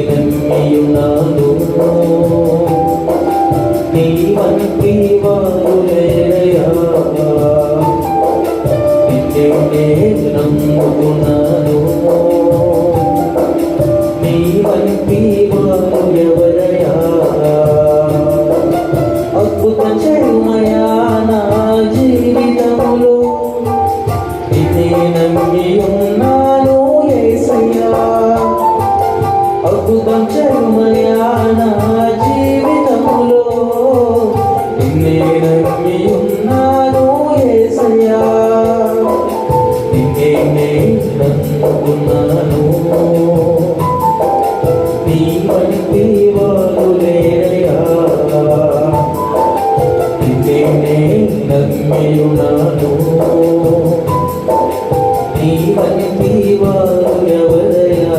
నమ్మియున్నాను నీ వంటి వారు లేరయ్యా నిన్నే నమ్ముకున్నాను నీ వంటి వారు ఎవరయ్యా అద్భుతం చేయుమయా నా జీవితములో నిన్నే నమ్మియున్నాను యేసయ్యా అద్భుతం చేయుమయా నా జీవితములో నిన్నే నమ్మియున్నాను యేసయ్యా నిన్నే నమ్ముకున్నాను నీ వంటి వారు లేరయ్యా నిన్నే నమ్మియున్నాను నీ వంటి వారు ఎవరయ్యా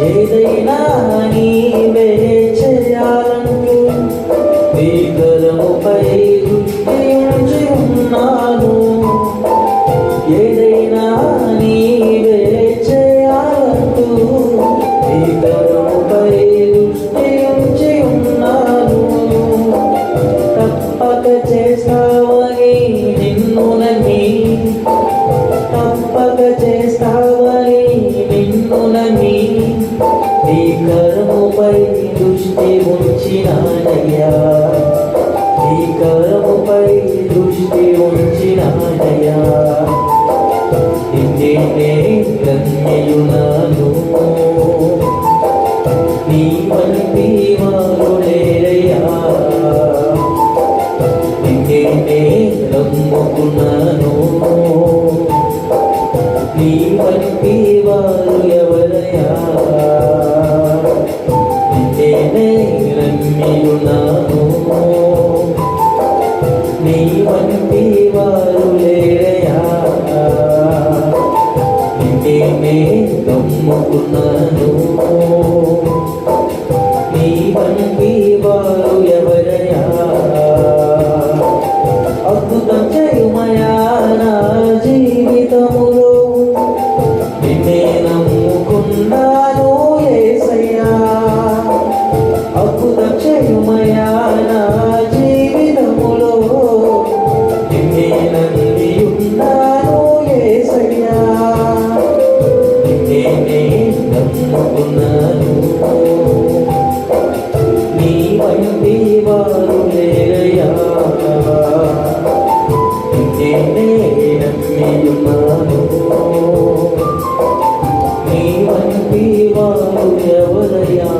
ఏదైనా నీవే చేయాలంటూ నీ కరముపై దృష్టి ఉంచి ఉన్నాను ఏదైనా నీవే చేయాలంటూ నీ కరముపై దృష్టి ఉంచి ఉన్నాను తప్పక చేస్తావని నిన్ను నమ్మి తప్పక చేస్తావని నిన్ను నమ్మి నీ కరముపై దృష్టి ఉంచినానయ్యా నీ కరముపై దృష్టి ఉంచినానయ్యా నిన్నే నమ్మియున్నాను నీ వంటి వారు లేరయ్యా నిన్నే నమ్ముకున్నాను నీ వంటి వారు ఎవరయ్యా నిన్నే నమ్మియున్నాను నీ వంటి వారు లేరయ్యా నిన్నే నమ్ముకున్నాను నీ వంటి వారు ఎవరయ్యా అద్భుతం చేయుమయా నా జీవితములో నిన్నే నమ్ముకున్నాను యేసయ్యా అద్భుతం చేయుమయా నా జీవితములో నిన్నే నమ్మియున్నాను యేసయ్యా నిన్నే నమ్ముకున్నాను నీ వంటి వారు లేరయ్యా నిన్నే నమ్మియున్నాను నీ వంటి వారు ఎవరయ్యా